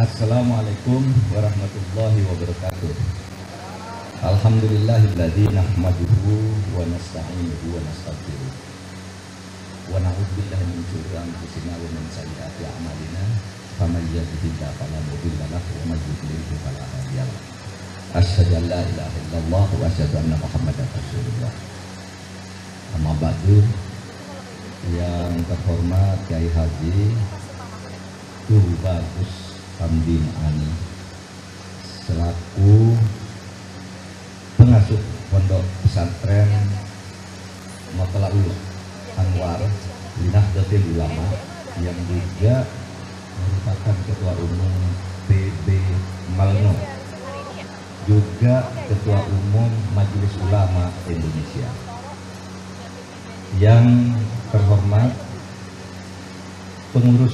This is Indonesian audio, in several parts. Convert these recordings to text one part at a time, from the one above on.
Assalamualaikum warahmatullahi wabarakatuh. Alhamdulillahilladzi nahmaduhu wa nasta'inuhu wa nastaghfiruh. Wa na'udzu billahi min syururi anfusina wa min sayyiati a'malina. Faman yahdihillahu fala mudilla lahu wa man yudlil fala hadiya lahu. Asyhadu an la ilaha illallah wa asyhadu anna Muhammadar Rasulullah. Amma ba'du. Yang terhormat Kiai Haji Bagus Hamdin Ani selaku pengasuh Pondok Pesantren Matlaul Anwar Nahdlatul Ulama yang juga merupakan Ketua Umum PB Malno, juga Ketua Umum Majelis Ulama Indonesia. Yang terhormat pengurus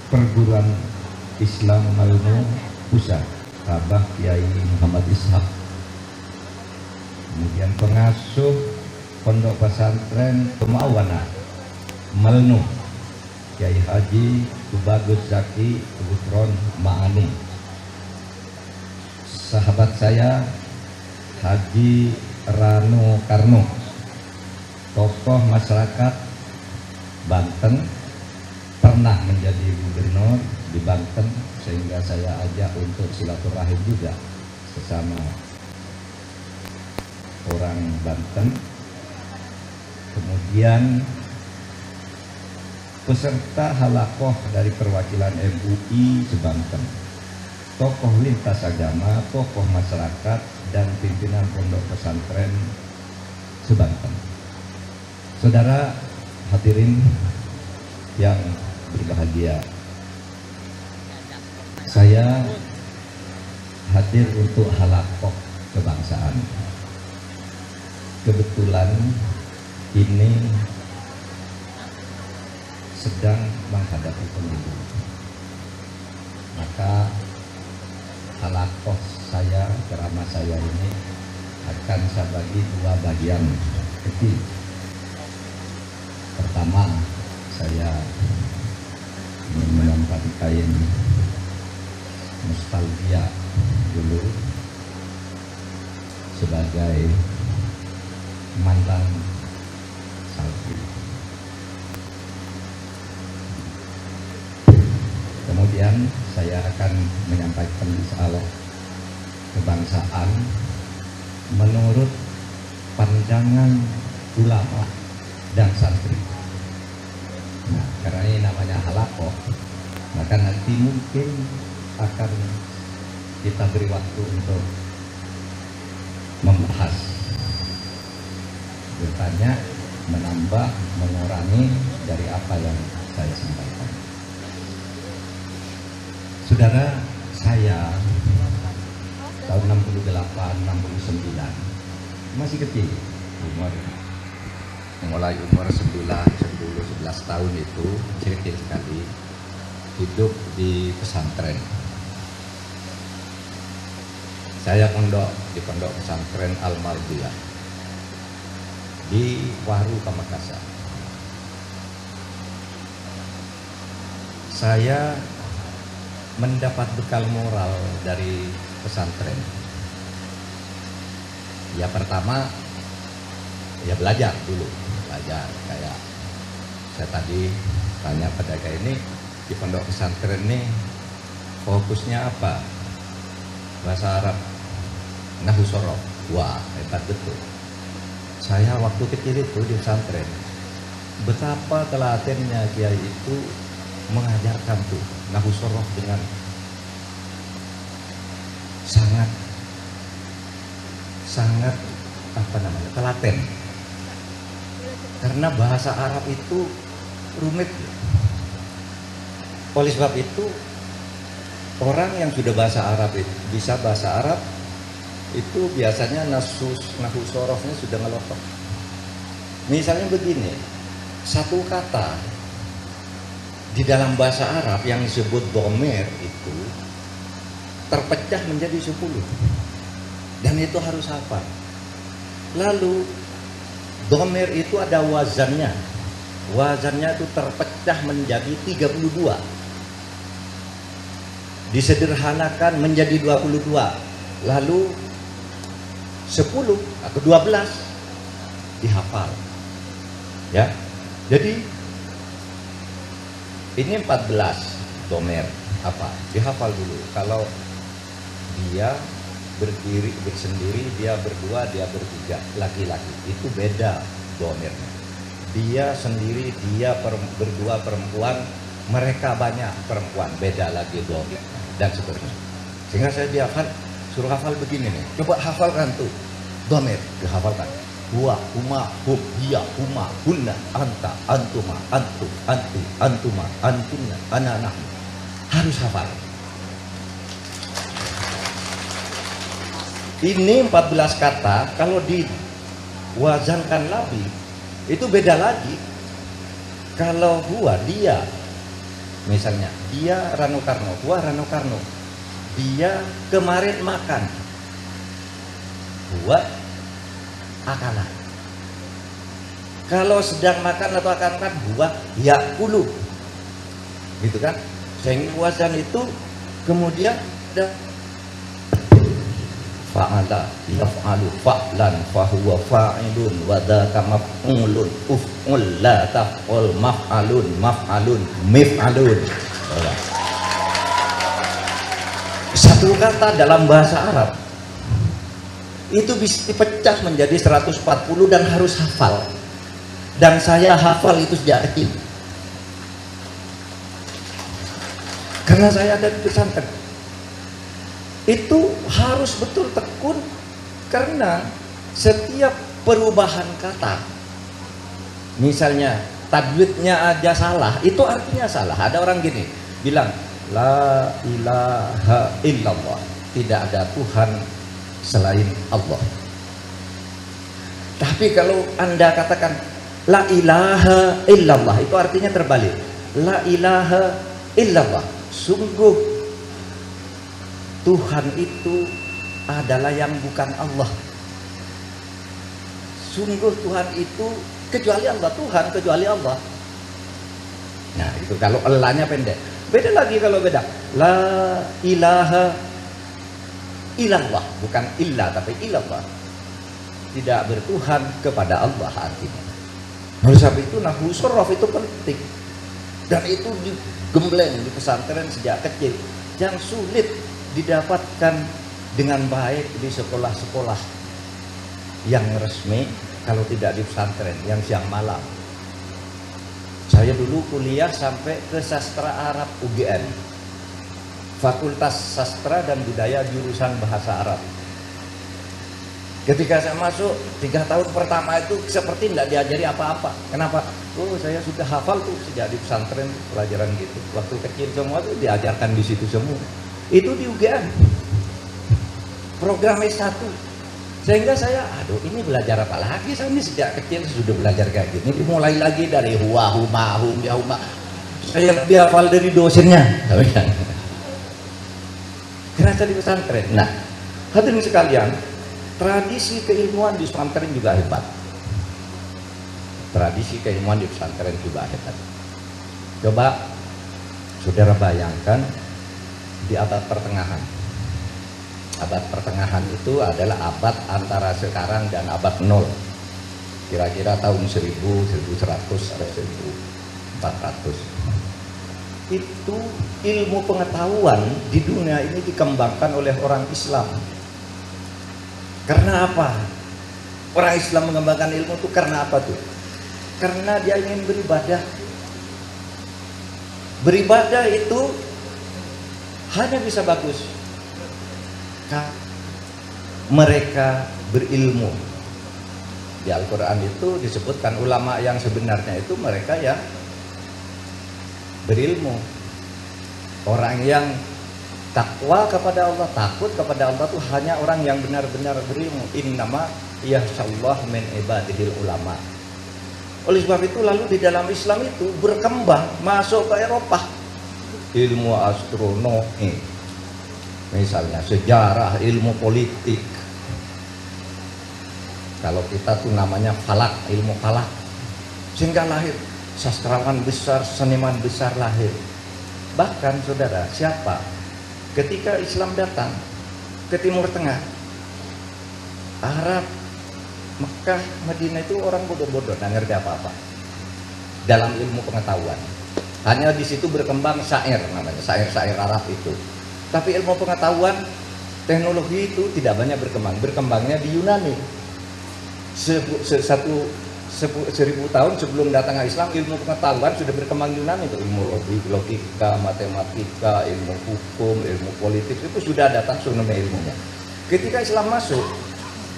Perguruan Islam Malno Pusat Abah Kiai Muhammad Ishaq, kemudian pengasuh Pondok Pesantren Pemawana Malno Kiai Haji Bagus Zaki Putron Ma'ani, sahabat saya Haji Rano Karno, tokoh masyarakat Banten, pernah menjadi gubernur di Banten, sehingga saya ajak untuk silaturahim juga sesama orang Banten. Kemudian peserta halakoh dari perwakilan MUI sebanten, tokoh lintas agama, tokoh masyarakat, dan pimpinan pondok pesantren sebanten. Saudara hadirin yang berbahagia, saya hadir untuk halakoh kebangsaan. Kebetulan ini sedang menghadapi pemilu, maka halakoh saya, ceramah saya ini akan saya bagi dua bagian kecil. Pertama, saya ingin menyampaikan nostalgia dulu sebagai mantan santri. Kemudian saya akan menyampaikan soal kebangsaan menurut pandangan ulama dan santri. Nah, karena ini namanya halakoh, maka nanti mungkin akan kita beri waktu untuk membahas, bertanya, menambah, mengurangi dari apa yang saya sampaikan. Saudara, saya tahun 68-69 masih kecil, mulai umur 9-10-11 tahun itu masih kecil sekali, hidup di pesantren. Saya pondok di pondok pesantren Al-Mardiyah di Waru, Pamekasan. Saya mendapat bekal moral dari pesantren. Ya, pertama ya belajar dulu, belajar kayak saya tadi tanya pada kayak ini di pondok pesantren ini fokusnya apa? Bahasa Arab, nahwu sorof. Wah, hebat betul. Saya waktu kecil itu di pesantren, betapa telatennya kiai itu mengajarkan tuh nahwu sorof dengan sangat telaten. Karena bahasa Arab itu rumit. Oleh sebab itu, orang yang sudah bisa bahasa Arab itu biasanya nahwu sorofnya sudah ngelotok. Misalnya begini, satu kata di dalam bahasa Arab yang disebut dhamir itu terpecah menjadi 10, dan itu harus hafal. Lalu dhamir itu ada wazannya. Wazannya itu terpecah menjadi 32. disederhanakan menjadi 22, lalu 10 atau 12 dihafal. Ya. Jadi ini 14 domer apa? Dihafal dulu. Kalau dia berdiri bersendiri, dia berdua, dia bertiga, laki-laki, itu beda domernya. Dia sendiri, dia berdua perempuan, mereka banyak perempuan, beda lagi domer dan seterusnya. Sehingga saya dihafal, suruh hafal begini nih. Coba hafalkan tuh domer, dihafalkan. Huwa, huma, hum, hiya, huma, hunna, anta, antuma, antu, antu, antuma, antunna, ana, nahnu. Harus hafal. Ini 14 kata, kalau diwazankan lebih, itu beda lagi. Kalau huwa, dia, misalnya, dia Rano Karno, huwa Rano Karno, dia kemarin makan, huwa akalan. Kalau sedang makan atau akan makan, huwa yakulu, gitu kan? Sehingga wazan itu kemudian ada fa'ala yaf'alu fa'lan fahuwa fa'ilun wa dzaka maf'ulun uf'ul la taf'ul maf'alun maf'alun mif'alun. Satu kata dalam bahasa Arab itu bisa dipecah menjadi 140 dan harus hafal. Dan saya hafal itu sejak kecil. Karena saya ada di pesantren. Itu harus betul tekun, karena setiap perubahan kata, misalnya tajwidnya aja salah, itu artinya salah. Ada orang gini bilang la ilaha illallah, tidak ada Tuhan selain Allah. Tapi kalau Anda katakan la ilaha illallah, itu artinya terbalik. La ilaha illallah, sungguh Tuhan itu adalah yang bukan Allah. Sungguh Tuhan itu kecuali Allah, Tuhan kecuali Allah. Nah itu kalau elahnya pendek. Beda lagi kalau beda. La ilaha illallah, bukan illah tapi illallah. Tidak bertuhan kepada Allah artinya. Oleh sebab itu nahwu shorof itu penting. Dan itu digembleng di pesantren sejak kecil. Yang sulit didapatkan dengan baik di sekolah-sekolah yang resmi, kalau tidak di pesantren yang siang malam. Saya dulu kuliah sampai ke sastra Arab UGM, Fakultas Sastra dan Budaya jurusan Bahasa Arab. Ketika saya masuk 3 tahun pertama itu seperti tidak diajari apa-apa. Kenapa? Oh, saya sudah hafal tuh sejak di pesantren pelajaran gitu. Waktu kecil semua tuh diajarkan di situ semua. Itu di UGM program S1, sehingga saya ini belajar apa lagi, saya ini sejak kecil sudah belajar kayak gini. Dimulai lagi dari huwa, huma, hum, ya huma, saya lebih hafal dari dosennya. Karena saya di pesantren. Nah hadirin sekalian, tradisi keilmuan di pesantren juga hebat. Tradisi keilmuan di pesantren juga hebat. Coba saudara bayangkan di abad pertengahan. Abad pertengahan itu adalah abad antara sekarang dan abad 0. Kira-kira tahun 1000, 1100, atau 1400. Itu ilmu pengetahuan di dunia ini dikembangkan oleh orang Islam. Karena apa? Orang Islam mengembangkan ilmu itu karena apa tuh? Karena dia ingin beribadah. Beribadah itu hanya bisa bagus mereka berilmu. Di Al-Quran itu disebutkan ulama yang sebenarnya itu mereka yang berilmu. Orang yang takwa kepada Allah, takut kepada Allah itu hanya orang yang benar-benar berilmu. Innama yahsyallah min ibadihil ulama. Oleh sebab itu lalu di dalam Islam itu berkembang masuk ke Eropa. Ilmu astronomi, misalnya sejarah, ilmu politik. Kalau kita tuh namanya falak, ilmu falak. Sehingga lahir sastrawan besar, seniman besar lahir. Bahkan saudara, siapa ketika Islam datang ke Timur Tengah, Arab, Mekah, Madinah itu orang bodoh-bodoh, nggak ngerti apa-apa dalam ilmu pengetahuan. Hanya di situ berkembang syair, namanya syair-syair Arab itu. Tapi ilmu pengetahuan, teknologi itu tidak banyak berkembang. Berkembangnya di Yunani. 1000 tahun sebelum datangnya Islam, ilmu pengetahuan sudah berkembang di Yunani. Ilmu logika, matematika, ilmu hukum, ilmu politik itu sudah datang sebenarnya ilmunya. Ketika Islam masuk,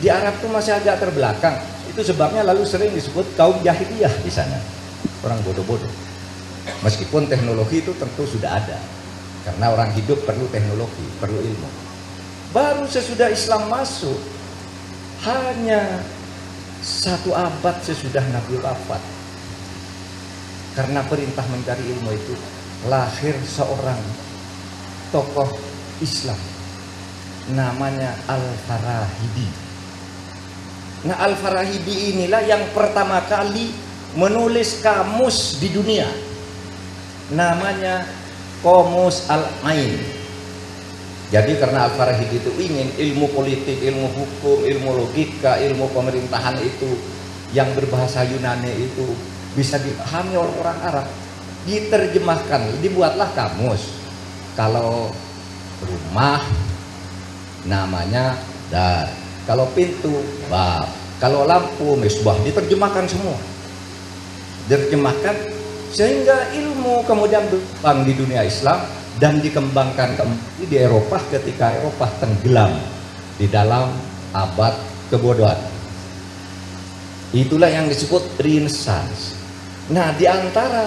di Arab itu masih agak terbelakang. Itu sebabnya lalu sering disebut kaum jahiliyah di sana. Orang bodoh-bodoh. Meskipun teknologi itu tentu sudah ada. Karena orang hidup perlu teknologi, perlu ilmu. Baru sesudah Islam masuk, hanya 1 abad sesudah Nabi wafat, karena perintah mencari ilmu itu, lahir seorang tokoh Islam namanya Al-Farahidi. Nah, Al-Farahidi inilah yang pertama kali menulis kamus di dunia, namanya Qomus Al-Ain. Jadi karena Al-Farahidi itu ingin ilmu politik, ilmu hukum, ilmu logika, ilmu pemerintahan itu yang berbahasa Yunani itu bisa dipahami oleh orang Arab, diterjemahkan, dibuatlah kamus. Kalau rumah namanya dar, kalau pintu bab, kalau lampu misbah, diterjemahkan semua. Diterjemahkan sehingga ilmu kemudian berkembang di dunia Islam dan dikembangkan kembali di Eropa ketika Eropa tenggelam di dalam abad kebodohan. Itulah yang disebut Renaissance. Nah, di antara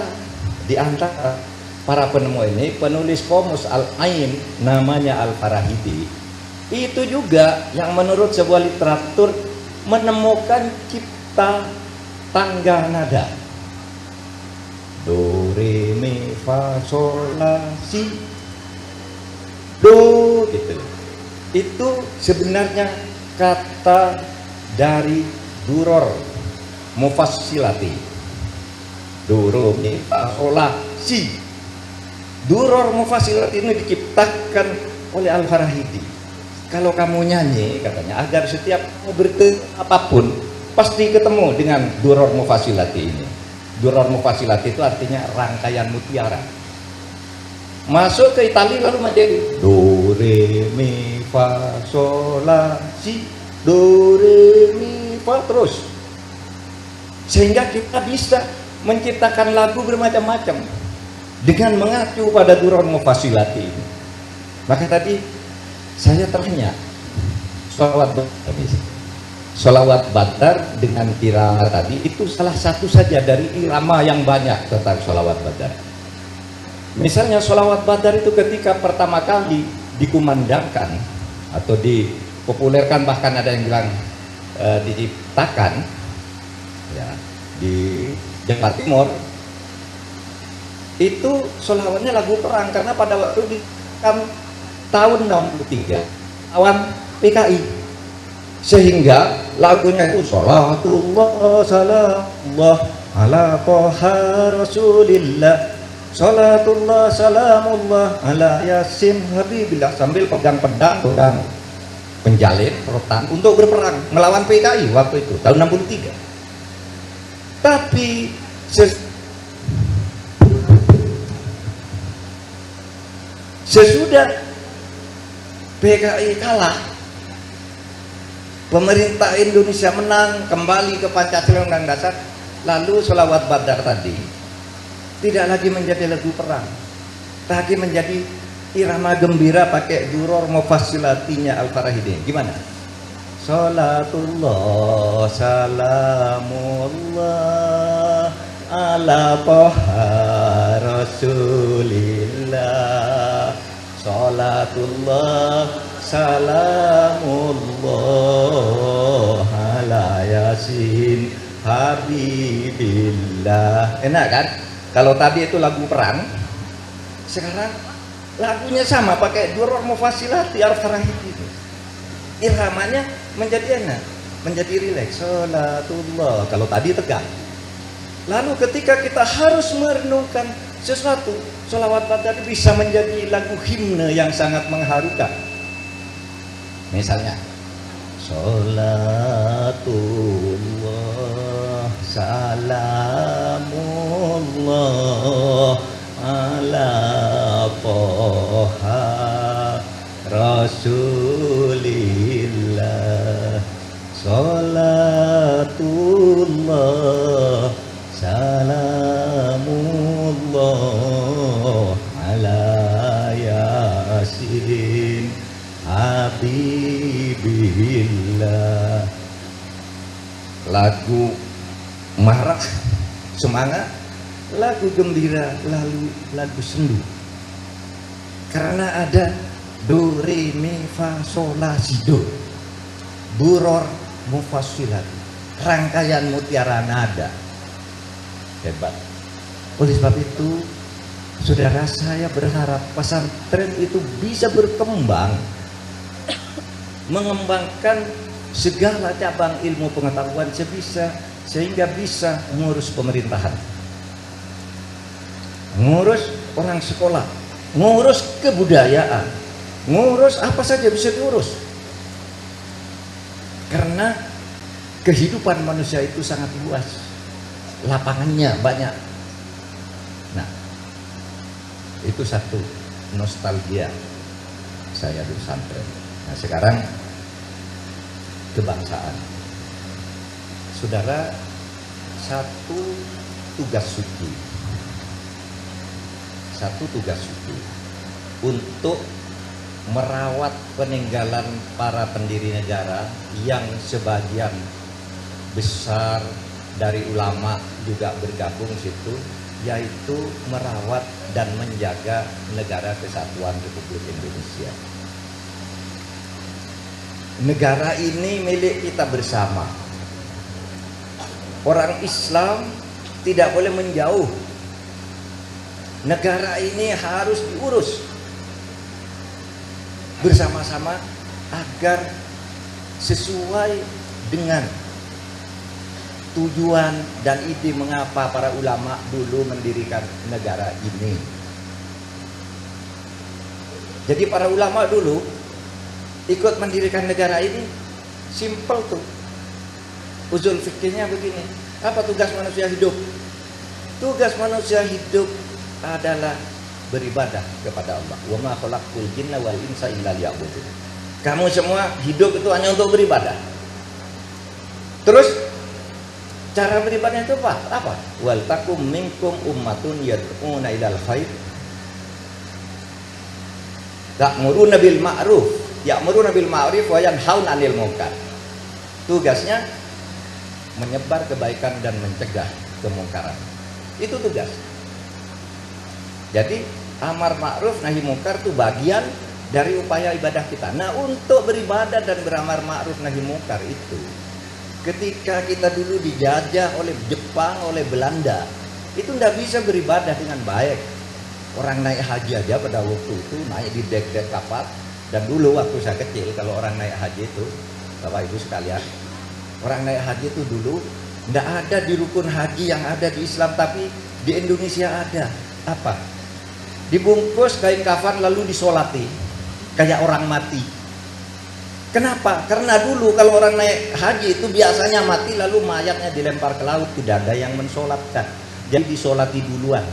para penemu ini, penulis Qomus Al-Ain namanya Al-Farahidi, itu juga yang menurut sebuah literatur menemukan cipta tangga nada. Do, re, mi, fa, sol, la, si, do, gitu. Itu sebenarnya kata dari duror mufassilati. Do, re, mi, fa, sol, la, si. Duror mufassilati ini diciptakan oleh Al-Farahidi. Kalau kamu nyanyi, katanya, agar setiap bertemu apapun pasti ketemu dengan duror mufassilati ini. Duror mufassilati itu artinya rangkaian mutiara. Masuk ke Italia lalu menjadi do, re, mi, fa, sol, la, si, do, re, mi, fa, terus. Sehingga kita bisa menciptakan lagu bermacam-macam dengan mengacu pada duror mufassilati ini. Maka tadi saya tanya, sholawat Badar dengan irama tadi itu salah satu saja dari irama yang banyak tentang sholawat Badar. Misalnya sholawat Badar itu ketika pertama kali dikumandangkan atau dipopulerkan, bahkan ada yang bilang diciptakan ya, di Jawa Timur, itu sholawatnya lagu perang, karena pada waktu di tahun 63 lawan PKI, sehingga lagunya itu sholatullah salamullah ala toha rasulillah, sholatullah salamullah ala yasin habibillah, sambil pegang pedang dan penjalin rotan untuk berperang melawan PKI waktu itu tahun 63. Tapi sesudah PKI kalah, pemerintah Indonesia menang, kembali ke Pancasila Undang-Undang Dasar, lalu sholawat Badar tadi tidak lagi menjadi lagu perang, tapi menjadi irama gembira pakai duror mufassilatinya Al-Farahidi. Gimana? Sholatullah salamullah ala toha rasulillah, sholatullah salamullah ala yasin habibillah. Enak kan? Kalau tadi itu lagu perang, sekarang lagunya sama pakai duror mufassilati Al-Farahidi. Irhamanya menjadi enak, menjadi rileks. Sholatullah, kalau tadi tegang. Lalu ketika kita harus merenungkan sesuatu, Sholawat tadi bisa menjadi lagu himne yang sangat mengharukan. Misalnya, Sholatullah salamullah ala Toha Rasulillah. Sholatullah salamullah ala Yasin Habibillah. Lagu marah semangat, lagu gembira, lalu lagu sendu. Karena ada do re mi fa sol la si do, buror mufassilat, rangkaian mutiara nada. Hebat. Oleh sebab itu, saudara, saya berharap pesantren itu bisa berkembang, mengembangkan segala cabang ilmu pengetahuan sehingga bisa mengurus pemerintahan, ngurus orang sekolah, ngurus kebudayaan, ngurus apa saja bisa diurus. Karena kehidupan manusia itu sangat luas, lapangannya banyak. Nah, itu satu nostalgia saya di pesantren. Nah, sekarang kebangsaan. Saudara, satu tugas suci untuk merawat peninggalan para pendiri negara yang sebagian besar dari ulama juga bergabung situ, yaitu merawat dan menjaga negara kesatuan Republik Indonesia. Negara ini milik kita bersama. Orang Islam tidak boleh menjauh. Negara ini harus diurus bersama-sama agar sesuai dengan tujuan dan ide mengapa para ulama dulu mendirikan negara ini. Jadi para ulama dulu ikut mendirikan negara ini simple tuh. Usul fikihnya begini. Apa tugas manusia hidup? Tugas manusia hidup adalah beribadah kepada Allah. Wa ma khalaqtul jinna wal insa illa liya'budun. Kamu semua hidup itu hanya untuk beribadah. Terus cara beribadahnya itu apa? Wal takum minkum ummatun yad'una ilal khair ta'muruna bil ma'ruf ya'muruna bil ma'ruf wa yanhauna 'anil munkar. Tugasnya menyebar kebaikan dan mencegah kemungkaran. Itu tugas. Jadi amar ma'ruf nahi munkar itu bagian dari upaya ibadah kita. Nah, untuk beribadah dan beramar ma'ruf nahi munkar itu, ketika kita dulu dijajah oleh Jepang, oleh Belanda, itu tidak bisa beribadah dengan baik. Orang naik haji aja pada waktu itu naik di dek-dek kapal. Dan dulu waktu saya kecil, kalau orang naik haji itu, Bapak Ibu sekalian, orang naik haji itu dulu tidak ada di rukun haji yang ada di Islam, tapi di Indonesia ada. Apa? Dibungkus kain kafan lalu disolati kayak orang mati. Kenapa? Karena dulu kalau orang naik haji itu biasanya mati lalu mayatnya dilempar ke laut, tidak ada yang mensolatkan. Jadi disolati duluan.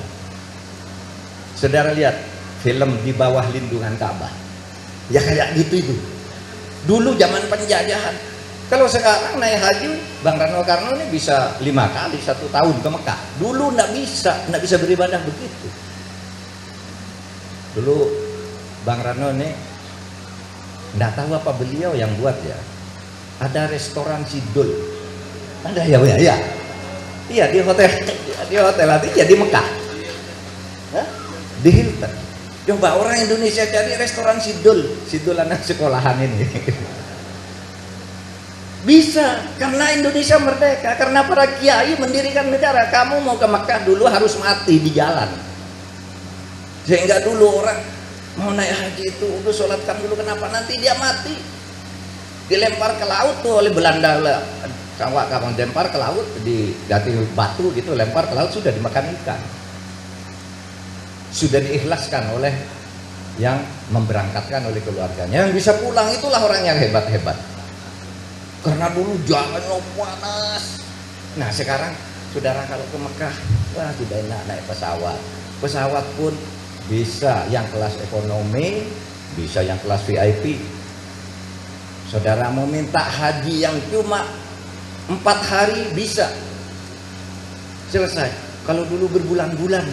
Saudara lihat film Di Bawah Lindungan Ka'bah, ya kayak gitu itu. Dulu zaman penjajahan. Kalau sekarang naik haji, Bang Rano Karno ini bisa 5 kali 1 tahun ke Mekah. Dulu nggak bisa beribadah begitu. Dulu Bang Rano ini nggak tahu apa beliau yang buat ya. Ada restoran Sidul. Ada ya, ya. Iya di hotel nanti ya di Mekah. Hah? Di Hilton. Coba orang Indonesia cari restoran Sidul anak sekolahan ini. Bisa, karena Indonesia merdeka, karena para kiai mendirikan negara. Kamu mau ke Mekah dulu harus mati di jalan. Sehingga dulu orang mau naik haji itu udah sholatkan dulu, kenapa? Nanti dia mati dilempar ke laut tuh oleh Belanda. Kamu lempar ke laut, diganti batu gitu, lempar ke laut, sudah dimakan ikan. sudah diikhlaskan oleh yang memberangkatkan, oleh keluarganya. Yang bisa pulang itulah orang yang hebat-hebat. Karena dulu jalannya panas. Nah sekarang saudara kalau ke Mekah, wah sudah enak naik pesawat. Pesawat pun bisa yang kelas ekonomi, bisa yang kelas VIP. Saudara mau minta haji yang cuma 4 hari bisa selesai. Kalau dulu berbulan-bulan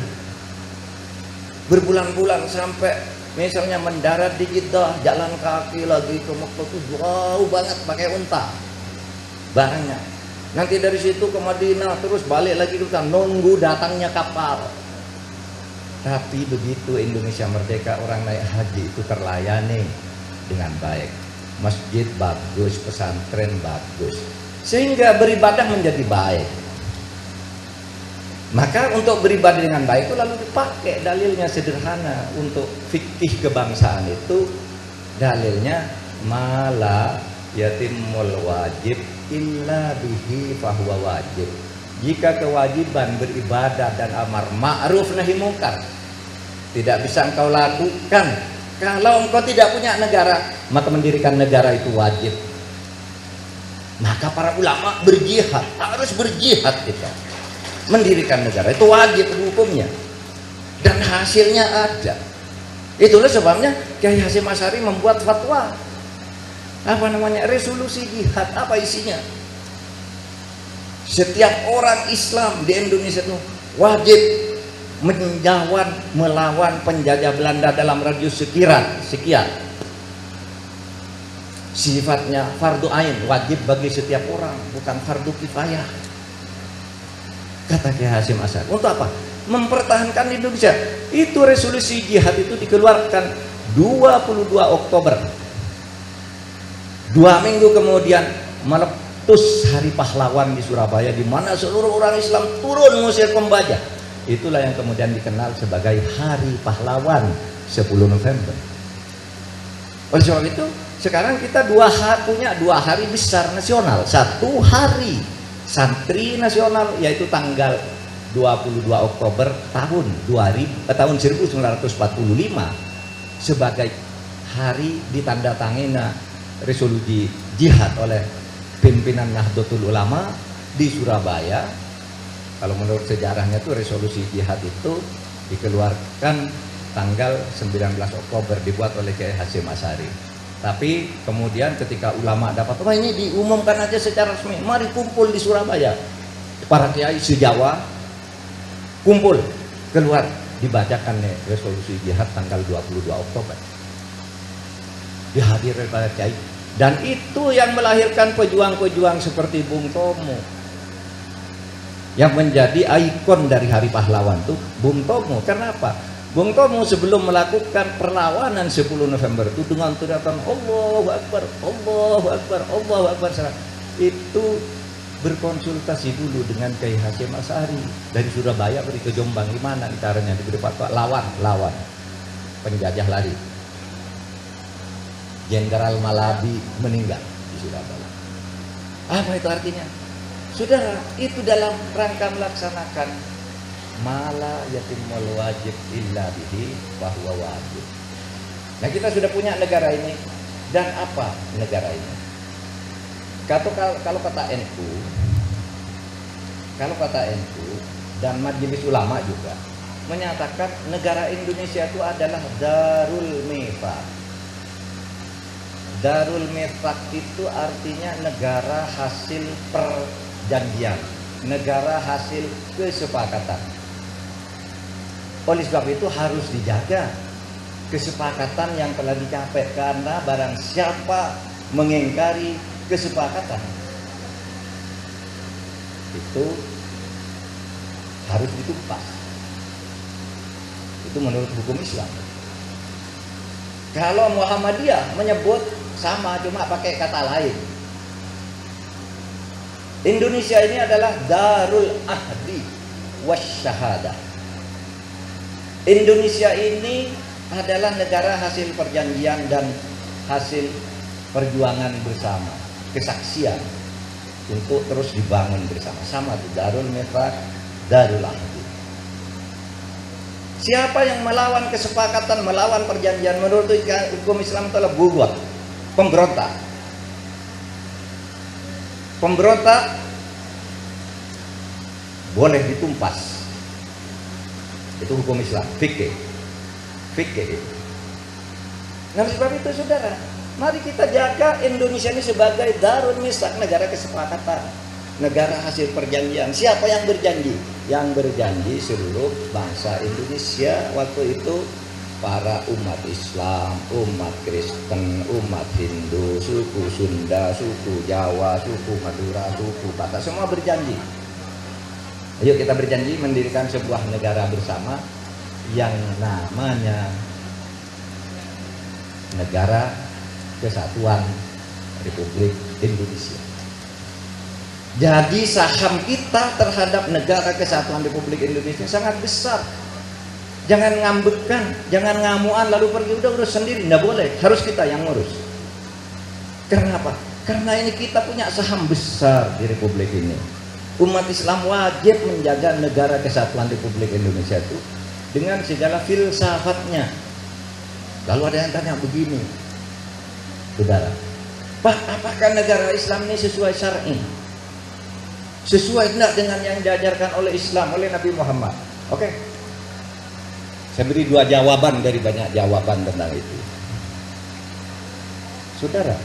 sampai misalnya mendarat di Jeddah, jalan kaki lagi ke Mekah itu jauh banget pakai unta barangnya. Nanti dari situ ke Madinah terus balik lagi ke sana, nunggu datangnya kapal. Tapi begitu Indonesia merdeka, orang naik haji itu terlayani dengan baik. Masjid bagus, pesantren bagus, sehingga beribadah menjadi baik. Maka untuk beribadah dengan baik itu lalu dipakai dalilnya sederhana. Untuk fikih kebangsaan itu dalilnya mala yatimul wajib illa bihi fahuwa wajib. Jika kewajiban beribadah dan amar ma'ruf nahi mungkar tidak bisa engkau lakukan kalau engkau tidak punya negara, maka mendirikan negara itu wajib. Maka para ulama berjihad, harus berjihad kita. Mendirikan negara itu wajib hukumnya, dan hasilnya ada. Itulah sebabnya Kiai Hasyim Asy'ari membuat fatwa, apa namanya, resolusi jihad. Apa isinya? Setiap orang Islam di Indonesia itu wajib melawan penjajah Belanda dalam radius sekian. Sifatnya fardu ain, wajib bagi setiap orang, bukan fardu kifayah. Kata Kiai Hasyim Asy'ari. Untuk apa? Mempertahankan Indonesia. Itu resolusi jihad itu dikeluarkan 22 Oktober. 2 minggu kemudian meletus Hari Pahlawan di Surabaya, di mana seluruh orang Islam turun mengusir pembajah. Itulah yang kemudian dikenal sebagai Hari Pahlawan 10 November. Oleh sebab itu sekarang kita punya 2 hari besar nasional. 1 hari Santri Nasional, yaitu tanggal 22 Oktober tahun 1945 sebagai hari ditandatangani resolusi jihad oleh pimpinan Nahdlatul Ulama di Surabaya. Kalau menurut sejarahnya itu resolusi jihad itu dikeluarkan tanggal 19 Oktober, dibuat oleh Kiai Hasyim Asy'ari. Tapi kemudian ketika ulama dapat, wah ini diumumkan aja secara resmi, mari kumpul di Surabaya. Para kiai se-Jawa kumpul, keluar, dibacakan nih resolusi jihad tanggal 22 Oktober. Dihadiri para kiai. Dan itu yang melahirkan pejuang-pejuang seperti Bung Tomo. Yang menjadi ikon dari Hari Pahlawan itu Bung Tomo. Kenapa? Bung Tomo sebelum melakukan perlawanan 10 November itu dengan teriakan Allahu Akbar, Allahu Akbar, Allahu Akbar, itu berkonsultasi dulu dengan Kiai Hasyim Asy'ari dari Surabaya pergi ke Jombang. Gimana caranya? Diberi fatwa, lawan penjajah lari. Jenderal Malabi meninggal di Surabaya. Apa itu artinya? Saudara, itu dalam rangka melaksanakan mala yatimul wajib illa bihi bahwa wajib. Nah, kita sudah punya negara ini. Dan apa negara ini? Kalau kata NU, dan Majelis Ulama juga menyatakan negara Indonesia itu adalah Darul Mithaq. Darul Mithaq itu artinya negara hasil perjanjian, negara hasil kesepakatan. Oleh sebab itu harus dijaga kesepakatan yang telah dicapai, karena barang siapa mengingkari kesepakatan itu harus ditumpas. Itu menurut hukum Islam. Kalau Muhammadiyah menyebut sama, cuma pakai kata lain. Indonesia ini adalah Darul Ahdi Wasyahadah. Indonesia ini adalah negara hasil perjanjian dan hasil perjuangan bersama, kesaksian untuk terus dibangun bersama-sama. Darul Mithaq, Darul Ahdi. Siapa yang melawan kesepakatan, melawan perjanjian, menurut hukum Islam itu adalah bugot, pemberontak. Pemberontak boleh ditumpas. Itu hukum Islam, fikih. Fikih itu. Nah, sebab itu saudara, mari kita jaga Indonesia ini sebagai darul misak, negara kesepakatan, negara hasil perjanjian. Siapa yang berjanji? Yang berjanji seluruh bangsa Indonesia. Waktu itu para umat Islam, umat Kristen, umat Hindu, suku Sunda, suku Jawa, suku Madura, suku Batak, semua berjanji. Ayo kita berjanji mendirikan sebuah negara bersama yang namanya Negara Kesatuan Republik Indonesia. Jadi saham kita terhadap Negara Kesatuan Republik Indonesia sangat besar. Jangan ngambekan, jangan ngamuan lalu pergi udah urus sendiri, nggak boleh. Harus kita yang ngurus. Karena apa? Karena ini kita punya saham besar di Republik ini. Umat Islam wajib menjaga Negara Kesatuan Republik Indonesia itu dengan segala filsafatnya. Lalu ada yang tanya begini, saudara, Pak, apakah negara Islam ini sesuai syar'i? Sesuai tidak dengan yang diajarkan oleh Islam, oleh Nabi Muhammad? Oke. Saya beri dua jawaban dari banyak jawaban tentang itu. Saudara,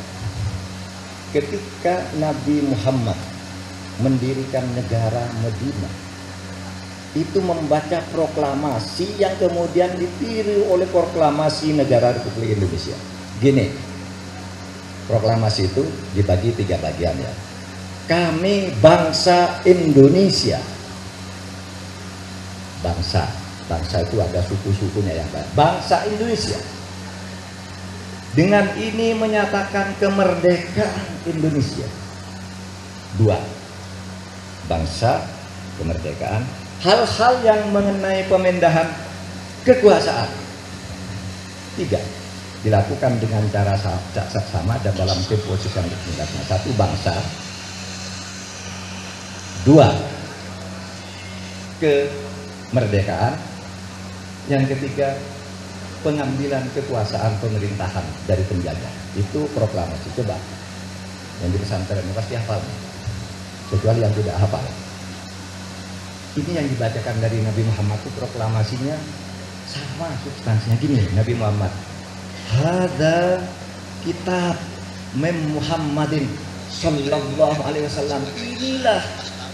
ketika Nabi Muhammad mendirikan negara Madinah, itu membaca proklamasi yang kemudian ditiru oleh proklamasi negara Republik Indonesia. Gini, proklamasi itu dibagi 3 bagian ya. Kami bangsa Indonesia. Bangsa itu ada suku-sukunya yang banyak. Bangsa Indonesia. Dengan ini menyatakan kemerdekaan Indonesia. 2. Bangsa, kemerdekaan. Hal-hal yang mengenai pemindahan kekuasaan. 3. Dilakukan dengan cara sama dan dalam tempo yang berbeda. 1. Bangsa. 2. Kemerdekaan. Yang ketiga, pengambilan kekuasaan pemerintahan dari penjajah. Itu proklamasi. Coba yang di pesantren pasti hafal, kecuali yang tidak hafal. Ini yang dibacakan dari Nabi Muhammad itu proklamasinya sama substansinya gini. Nabi Muhammad, hadza kitab Muhammadin sallallahu alaihi wasallam. Inilah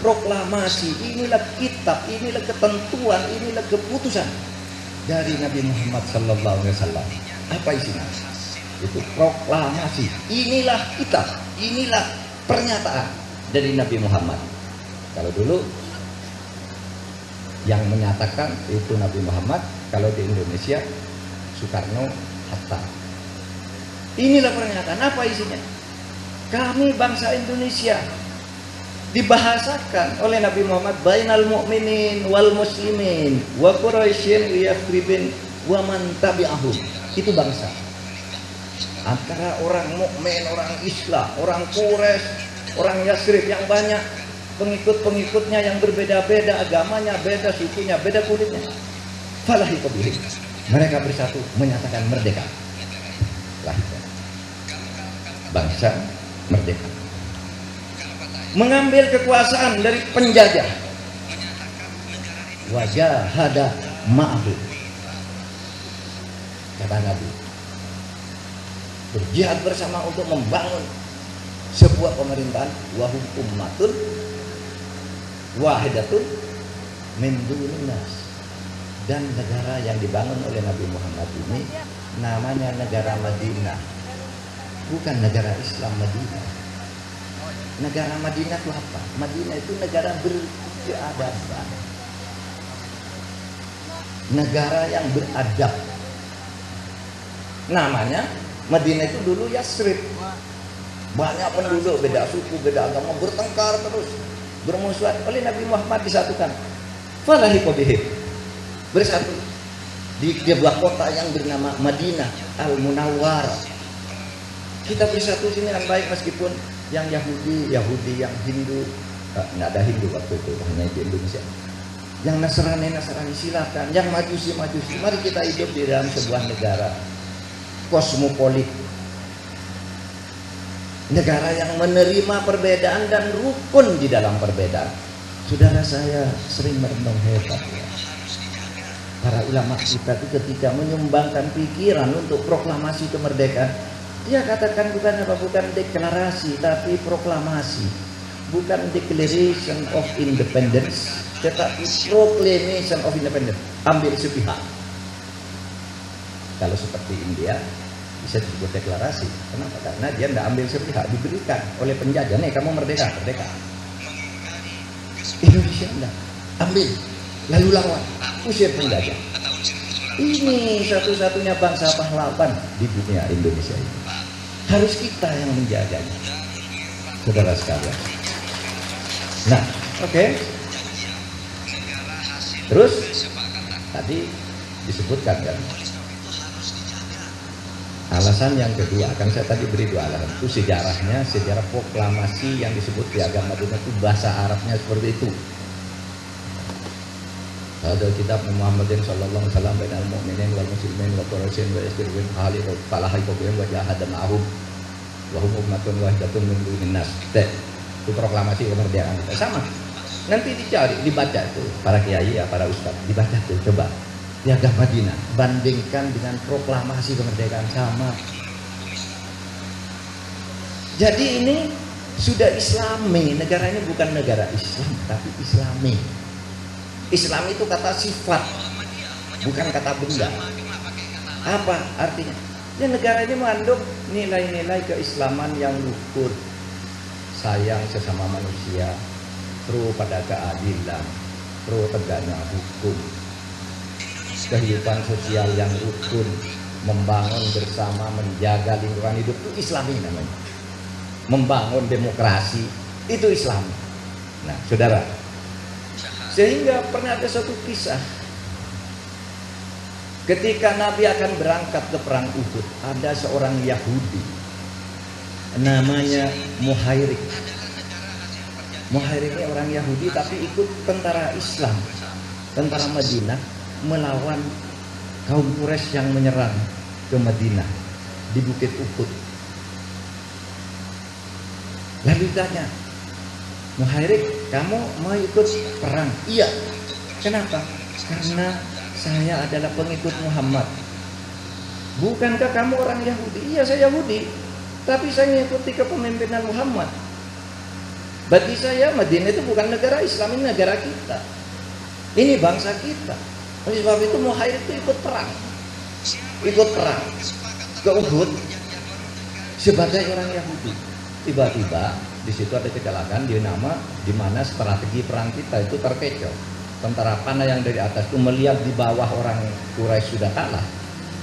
proklamasi, inilah kitab, inilah ketentuan, inilah keputusan dari Nabi Muhammad sallallahu alaihi wasallam. Apa isinya? Itu proklamasi. Inilah kitab, inilah pernyataan dari Nabi Muhammad. Kalau dulu yang menyatakan itu Nabi Muhammad, kalau di Indonesia Soekarno Hatta. Inilah pernyataan. Apa isinya? Kami bangsa Indonesia. Dibahasakan oleh Nabi Muhammad bainal mu'minin wal muslimin wa quraisyin yathribin wa man tabi'ahum. Itu bangsa antara orang mukmin, orang Islam, orang Quraisy, orang Yathrib yang banyak, pengikut-pengikutnya yang berbeda-beda, agamanya beda, sukunya beda, kulitnya. Falahi qabihim. Mereka bersatu menyatakan merdeka. Lahir bangsa merdeka, mengambil kekuasaan dari penjajah. Wajahada ma'ahu, kata Nabi, berjihad bersama untuk membangun sebuah pemerintahan. Wahum ummatun wahidatun min dunin nas. Dan negara yang dibangun oleh Nabi Muhammad ini namanya negara Madinah, bukan negara Islam Madinah. Negara Madinah itu apa? Madinah itu negara berkeadaban, negara yang beradab. Namanya Madinah itu dulu Yathrib. Banyak penduduk, beda suku, beda agama, bertengkar terus, bermusuhan. Oleh Nabi Muhammad disatukan. Falahi qabihim, bersatu di sebuah kota yang bernama Madinah Al-Munawwarah. Kita bersatu sini dengan baik, meskipun yang Yahudi, yang Hindu, nggak ada Hindu waktu itu, hanya di Indonesia. yang Nasrani silakan, yang Majusi. Mari kita hidup di dalam sebuah negara kosmopolit, negara yang menerima perbedaan dan rukun di dalam perbedaan. Saudara, saya sering merenung hebat ya. Para ulama kita itu ketika menyumbangkan pikiran untuk proklamasi kemerdekaan, dia katakan bukan deklarasi tapi proklamasi, bukan declaration of independence tetapi proclamation of independence. Ambil sepihak. Kalau seperti India bisa disebut deklarasi. Kenapa? Karena dia tidak ambil sepihak, diberikan oleh penjajah. Nih kamu merdeka. Indonesia enggak, ambil lalu lawan, usir penjajah. Ini satu-satunya bangsa pahlawan di dunia, Indonesia ini. Harus kita yang menjaganya, saudara sekalian. Nah, oke. Terus tadi disebutkan kan alasan yang kedua, kan saya tadi beri dua alasan. Itu sejarahnya, sejarah proklamasi yang disebut Piagam Madinah itu bahasa Arabnya seperti itu. Ada kitab Muhammadin sallallahu alaihi wasallam bainal mu'minin wal muslimin wa quraisin wa istirin hali falahi qabihim wa jahada ma'hum wa hum ummatun wahidatun min dunin nas. Itu proklamasi kemerdekaan kita. Sama. Nanti dicari, dibaca itu para kiai ya, para ustadz, dibaca tuh coba. Piagam Madinah bandingkan dengan proklamasi kemerdekaan, sama. Jadi ini sudah Islami, negara ini bukan negara Islam tapi Islami. Islam itu kata sifat, bukan kata benda. Apa artinya? Ya negara ini mengandung nilai-nilai keislaman yang luhur, sayang sesama manusia, pro pada keadilan, pro tegaknya hukum, kehidupan sosial yang rukun, membangun bersama, menjaga lingkungan hidup, itu Islami namanya. Membangun demokrasi itu Islam. Nah, saudara, sehingga pernah ada suatu kisah ketika Nabi akan berangkat ke perang Uhud, ada seorang Yahudi namanya Muhairik. Muhairik ini orang Yahudi tapi ikut tentara Islam, tentara Madinah, melawan kaum Quraisy yang menyerang ke Madinah di Bukit Uhud. Lalu ditanya, Muhairik, kamu mau ikut perang? Iya. Kenapa? Karena saya adalah pengikut Muhammad. Bukankah kamu orang Yahudi? Iya, saya Yahudi, tapi saya mengikuti kepemimpinan Muhammad. Bagi saya Madinah itu bukan negara Islam, ini negara kita, ini bangsa kita. Oleh sebab itu Muhairik itu ikut perang ke Uhud sebagai orang Yahudi. Tiba-tiba di situ ada kecelakaan di mana strategi perang kita itu terkecoh. Tentara panah yang dari atas itu melihat di bawah orang Quraisy sudah kalah,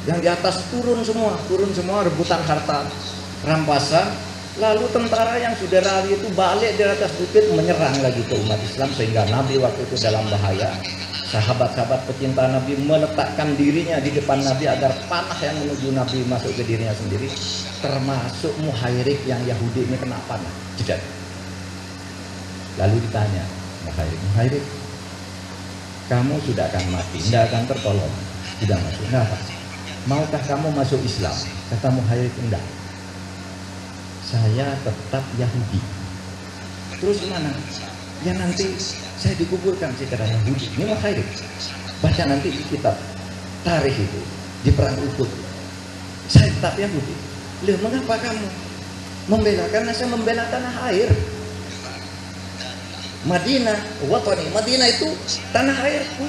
yang di atas turun semua rebutan harta rampasan. Lalu tentara yang sudah lari itu balik dari atas bukit menyerang lagi ke umat Islam, sehingga Nabi waktu itu dalam bahaya. Sahabat-sahabat pecinta Nabi meletakkan dirinya di depan Nabi agar panah yang menuju Nabi masuk ke dirinya sendiri, termasuk Muhairik yang Yahudi ini kena panah, jedar. Lalu ditanya, Muhairik, kamu sudah akan mati, tidak akan tertolong, tidak masuk. Kenapa? Maukah kamu masuk Islam? Kata Muhairik, enggak. Saya tetap Yahudi. Terus gimana? Ya nanti saya dikuburkan secara Yahudi. Ini Muhairik. Baca nanti di kitab tarikh itu di perang Uhud. Saya tetap Yahudi. Loh, mengapa kamu membela? Karena saya membela tanah air. Madinah, watani. Madinah itu tanah airku.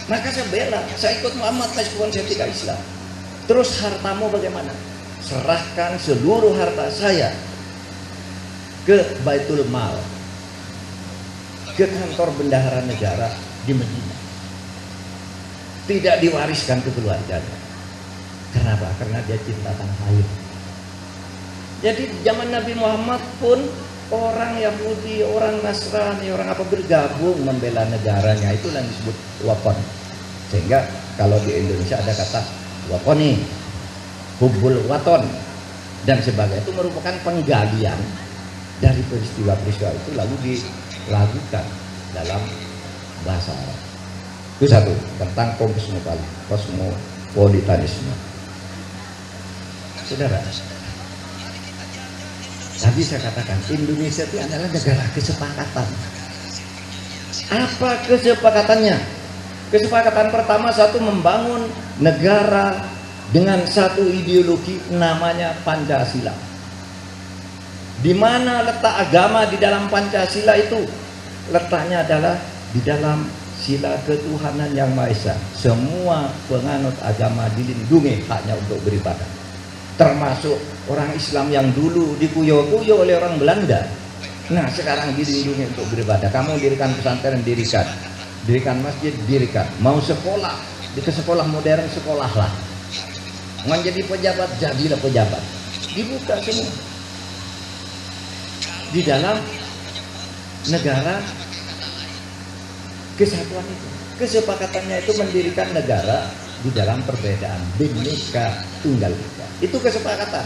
Maka saya bela. Saya ikut Muhammad meskipun saya tidak Islam. Terus hartamu bagaimana? Serahkan seluruh harta saya ke Baitul Mal, ke kantor bendahara negara di Madinah. Tidak diwariskan ke keluarganya. Kenapa? Karena dia cinta tanah air. Jadi zaman Nabi Muhammad pun orang Yahudi, orang Nasrani, orang apa bergabung membela negaranya. Itulah yang disebut wapon. Sehingga kalau di Indonesia ada kata waponi, hubbul waton dan sebagainya, itu merupakan penggalian dari peristiwa-peristiwa itu lalu dilakukan dalam bahasa Arab. Itu satu, tentang kosmopolitanisme. Saudara, tadi saya katakan Indonesia itu adalah negara kesepakatan. Apa kesepakatannya? Kesepakatan pertama, satu, membangun negara dengan satu ideologi namanya Pancasila. Di mana letak agama di dalam Pancasila itu? Letaknya adalah di dalam sila ketuhanan yang Maha Esa. Semua penganut agama dilindungi haknya untuk beribadah. Termasuk orang Islam yang dulu dikuyo-kuyo oleh orang Belanda. Nah, sekarang dilindungi untuk beribadah. Kamu dirikan pesantren, dirikan masjid, dirikan. Mau sekolah, di sekolah modern, sekolahlah. Mau jadi pejabat, jadilah pejabat. Dibuka semua. Di dalam negara kesatuan itu. Kesepakatannya itu mendirikan negara di dalam perbedaan, Bhinneka Tunggal Ika. Itu kesepakatan.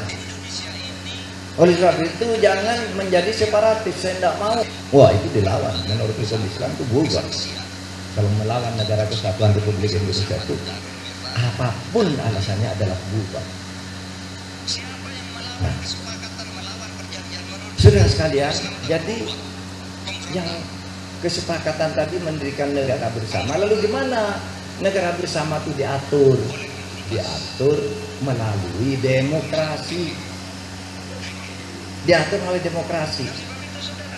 Oleh sebab itu jangan menjadi separatis. Saya tidak mau. Wah, itu dilawan. Menurut hukum Islam itu bubar. Kalau melawan negara kesatuan Republik Indonesia itu, apapun alasannya adalah bubar. Nah, saudara sekalian, jadi yang kesepakatan tadi mendirikan negara bersama. Lalu gimana negara bersama itu diatur? Diatur melalui demokrasi. Diatur melalui demokrasi.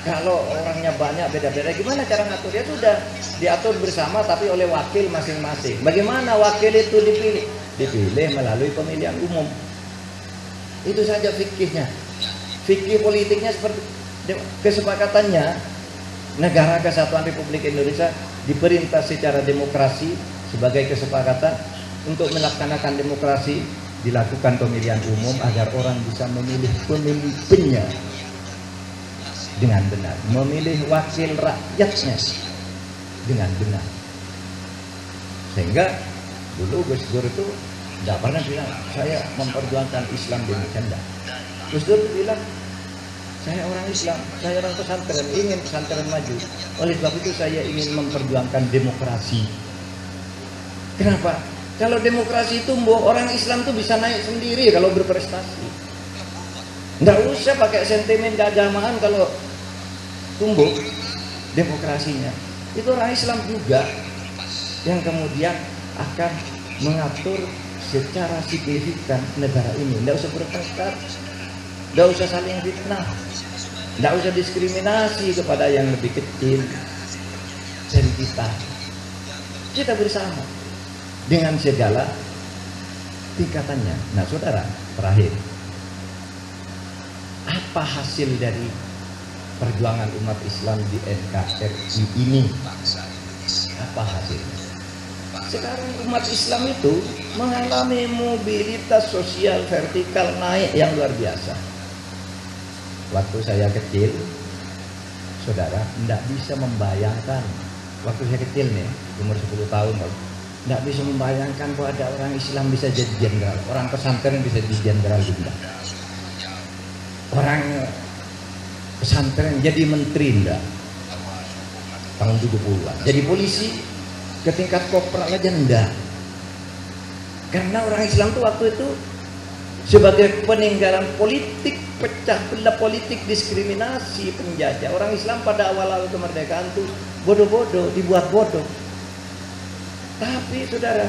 Kalau orangnya banyak beda-beda, gimana cara ngatur? Dia sudah diatur bersama tapi oleh wakil masing-masing. Bagaimana wakil itu dipilih? Dipilih melalui pemilihan umum. Itu saja fikihnya. Fikih politiknya seperti kesepakatannya. Negara Kesatuan Republik Indonesia diperintah secara demokrasi sebagai kesepakatan untuk melaksanakan demokrasi, dilakukan pemilihan umum agar orang bisa memilih pemimpinnya dengan benar, memilih wakil rakyatnya dengan benar. Sehingga dulu Gus Dur itu tidak pernah bilang saya memperjuangkan Islam di Indonesia. Gus Dur bilang saya orang Islam, saya orang pesantren, ingin pesantren maju. Oleh sebab itu saya ingin memperjuangkan demokrasi. Kenapa? Kalau demokrasi tumbuh, orang Islam tuh bisa naik sendiri kalau berprestasi. Nggak usah pakai sentimen keagamaan kalau tumbuh demokrasinya. Itu orang Islam juga yang kemudian akan mengatur secara signifikan negara ini. Nggak usah bertengkar, nggak usah saling fitnah, nggak usah diskriminasi kepada yang lebih kecil dari kita. Kita bersama dengan segala tingkatannya. Nah, saudara, terakhir, apa hasil dari perjuangan umat Islam di NKRI ini? Apa hasilnya? Sekarang umat Islam itu mengalami mobilitas sosial vertikal naik yang luar biasa. Waktu saya kecil, saudara, tidak bisa membayangkan. Waktu saya kecil nih, umur 10 tahun, tidak bisa membayangkan bahwa ada orang Islam bisa jadi jenderal, orang pesantren bisa jadi jenderal juga. Orang pesantren jadi menteri enggak? Tahun 70-an. Jadi polisi ke tingkat kopral aja enggak. Karena orang Islam tuh waktu itu sebagai peninggalan politik, pecah belah politik, diskriminasi, penjajah. Orang Islam pada awal-awal kemerdekaan tuh bodoh-bodoh, dibuat bodoh. Tapi saudara,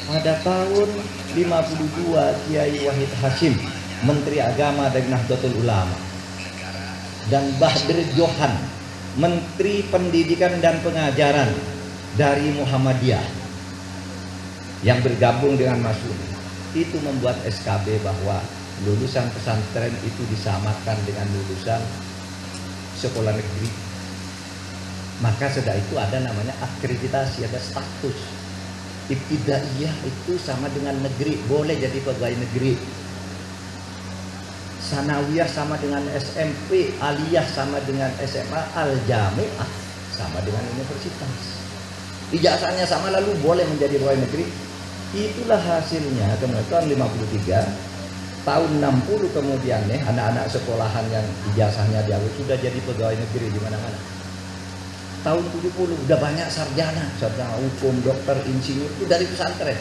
pada tahun 52 Kiai Wahid Hasyim, Menteri Agama dari Nahdlatul Ulama, dan Bahdir Johan, Menteri Pendidikan dan Pengajaran dari Muhammadiyah yang bergabung dengan Masyumi, itu membuat SKB bahwa lulusan pesantren itu disamakan dengan lulusan sekolah negeri. Maka setelah itu ada namanya akreditasi, ada status. Ibtidaiyah itu sama dengan negeri, boleh jadi pegawai negeri. Sanawiyah sama dengan SMP, aliyah sama dengan SMA, al-jami'ah sama dengan universitas. Ijazahnya sama lalu boleh menjadi pegawai negeri. Itulah hasilnya kemudian tahun 53, tahun 60 kemudian nih anak-anak sekolahan yang ijazahnya jauh sudah jadi pegawai negeri di mana-mana. tahun 70 udah banyak sarjana hukum, dokter, insinyur itu dari pesantren.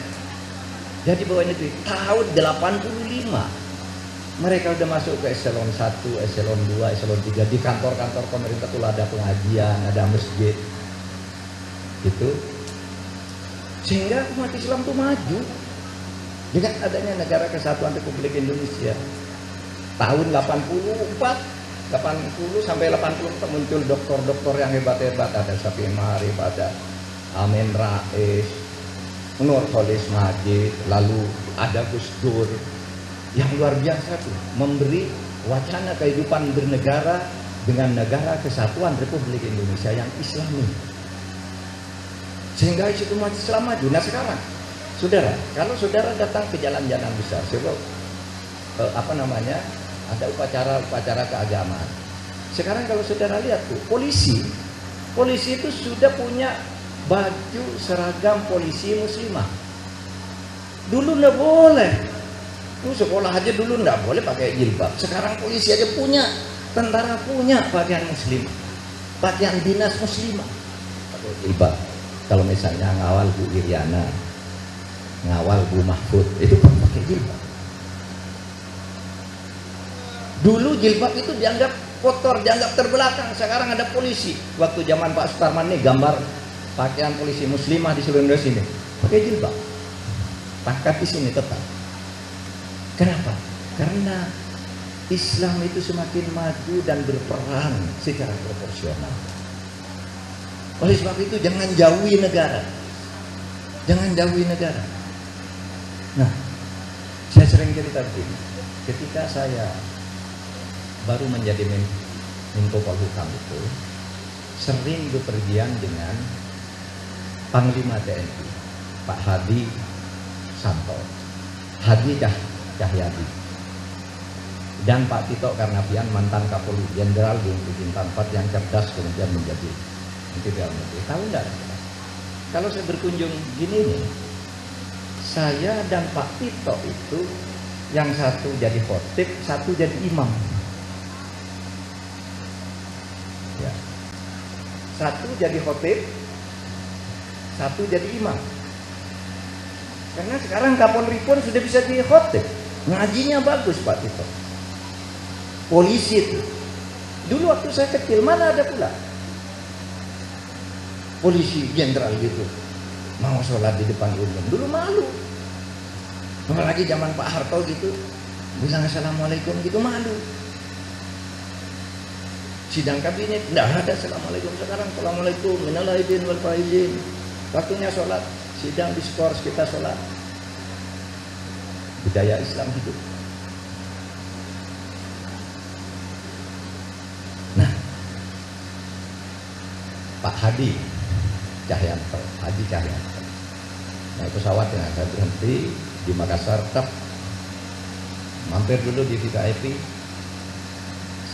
Jadi bawah negeri tahun 85 mereka udah masuk ke eselon 1, eselon 2, eselon 3. Di kantor-kantor pemerintah tuh ada pengajian, ada masjid gitu. Sehingga umat Islam tuh maju dengan adanya Negara Kesatuan Republik Indonesia. Tahun 80 sampai 80 muncul dokter-dokter yang hebat-hebat. Ada Syafi'i Ma'arif, ada Amin Rais, Nurholis Majid, lalu ada Gus Dur yang luar biasa tuh, memberi wacana kehidupan bernegara dengan Negara Kesatuan Republik Indonesia yang Islami. Sehingga itu umat Islam maju. Nah sekarang, saudara, kalau saudara datang ke jalan-jalan besar, sebab ada upacara keagamaan. Sekarang kalau saudara lihat tuh, polisi itu sudah punya baju seragam polisi muslimah. Dulu nggak boleh. Tuh sekolah aja dulu nggak boleh pakai jilbab. Sekarang polisi aja punya, tentara punya pakaian muslim, pakaian dinas muslimah, pakai jilbab. Kalau misalnya ngawal Bu Iriana, ngawal Bu Mahfud, itu pakai jilbab. Dulu jilbab itu dianggap kotor, dianggap terbelakang. Sekarang ada polisi. Waktu zaman Pak Sutarman nih, gambar pakaian polisi muslimah di seluruh Indonesia ini pakai jilbab, pangkat di sini tetap. Kenapa? Karena Islam itu semakin maju dan berperan secara proporsional. Oleh sebab itu jangan jauhi negara, jangan jauhi negara. Nah, saya sering cerita begini, ketika saya baru menjadi Menko Polhukam itu sering bepergian dengan Panglima TNI Pak Hadi Santo, Hadi Cahyadi, dan Pak Tito Karnavian, mantan Kapolri Jenderal di Bintang 4 yang cerdas kemudian menjadi Menteri Dalam Negeri. Tahu enggak? Kalau saya berkunjung gini nih, saya dan Pak Tito itu yang satu jadi khotib, satu jadi imam. Ya. Satu jadi khotib, satu jadi imam. Karena sekarang Kapolri pun sudah bisa jadi khotib. Ngajinya bagus Pak Tito. Polisi itu. Dulu waktu saya kecil mana ada pula polisi jenderal gitu mau sholat di depan umum. Dulu malu. Apalagi zaman Pak Harto gitu, bilang assalamualaikum gitu malu. Sidang kabinet tidak ada assalamualaikum. Sekarang assalamualaikum minal aidin wal faizin. Waktunya sholat, sidang diskors, kita sholat. Budaya Islam hidup. Nah, Pak Hadi Cahyanto, naik pesawat dengan saya berhenti di Makassar, mampir dulu di VIP.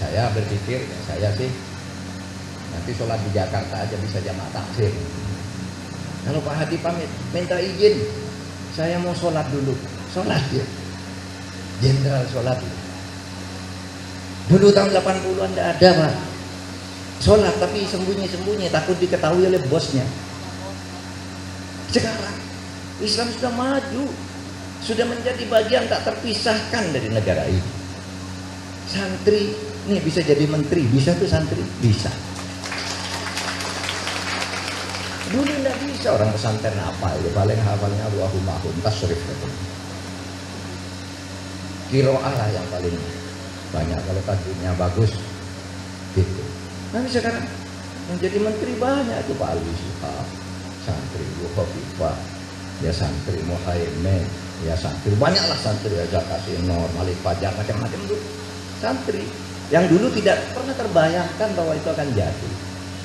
Saya berpikir, saya sih nanti sholat di Jakarta aja bisa jamaah taksir. Kalau Pak Hadi pamit, minta izin, saya mau sholat dulu. Sholat ya, jenderal sholat. Dulu tahun 80-an tidak ada Pak. Sholat tapi sembunyi-sembunyi, takut diketahui oleh bosnya. Sekarang Islam sudah maju, sudah menjadi bagian tak terpisahkan dari negara ini. Santri nih bisa jadi menteri, bisa tuh santri, bisa. Dulu tidak bisa, orang pesantren apa ya, paling hafalnya Allahumma tasrif gitu. Qiraah lah yang paling banyak kalau tajwidnya bagus gitu. Tapi sekarang yang jadi menteri banyak itu Pak Ali Shihab, santri Bu Khofifah, ya santri Muhaimin, ya santri banyaklah santri ya Zakasi Nur, Malik Fajar, macam-macam itu santri yang dulu tidak pernah terbayangkan bahwa itu akan jadi.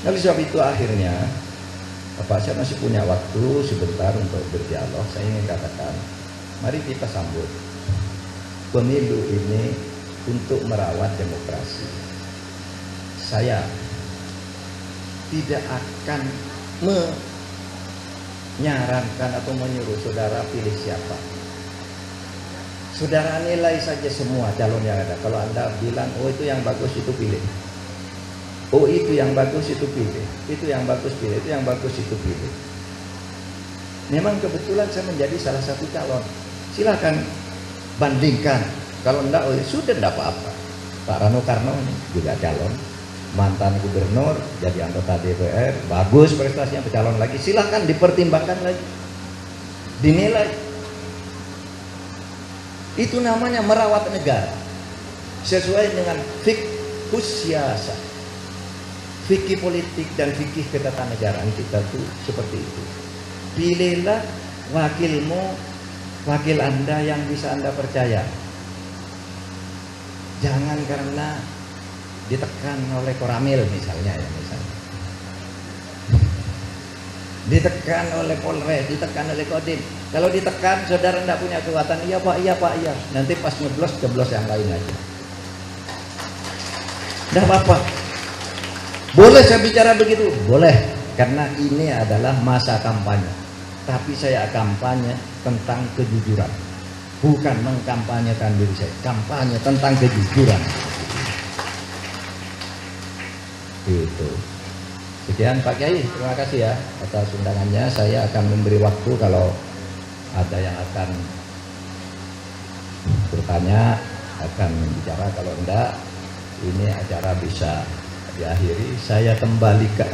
Oleh sebab itu akhirnya Bapak, saya masih punya waktu sebentar untuk berdialog. Saya ingin katakan, mari kita sambut pemilu ini untuk merawat demokrasi. Saya tidak akan menyarankan atau menyuruh saudara pilih siapa. Saudara nilai saja semua calon yang ada. Kalau Anda bilang, oh itu yang bagus, itu pilih. Oh itu yang bagus itu pilih, itu yang bagus pilih, itu yang bagus itu pilih. Memang kebetulan saya menjadi salah satu calon. Silakan bandingkan. Kalau enggak, oh sudah enggak apa-apa. Pak Rano Karno juga calon, mantan gubernur, jadi anggota DPR, bagus prestasinya, bercalon lagi. Silakan dipertimbangkan lagi, dinilai. Itu namanya merawat negara sesuai dengan fiqhus siyasah, fikih politik dan fikih ketatanegaraan kita tuh seperti itu. Pilihlah wakilmu, wakil Anda yang bisa Anda percaya. Jangan karena ditekan oleh Koramil misalnya ya, misalnya ditekan oleh Polres, ditekan oleh Kodim. Kalau ditekan saudara tidak punya kekuatan, iya pak, iya pak, iya. Nanti pas nyeblos yang lain aja. Tidak apa-apa. Boleh saya bicara begitu? Boleh, karena ini adalah masa kampanye. Tapi saya kampanye tentang kejujuran, bukan mengkampanyekan diri saya. Kampanye tentang kejujuran. Itu. Sekian Pak Kiai, terima kasih ya atas undangannya. Saya akan memberi waktu kalau ada yang akan bertanya, akan bicara. Kalau enggak, ini acara bisa diakhiri. Saya kembali ke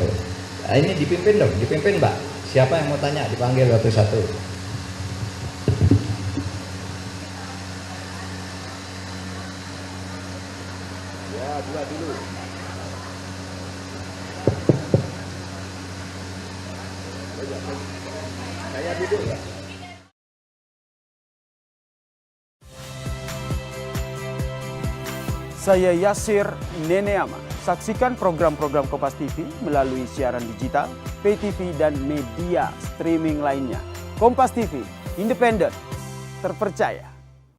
ini dipimpin dong, dipimpin Mbak. Siapa yang mau tanya dipanggil satu-satu. Ya, dua dulu. Saya duduk ya. Saya Yasir Neneama. Saksikan program-program Kompas TV melalui siaran digital, pay TV, dan media streaming lainnya. Kompas TV, independen, terpercaya.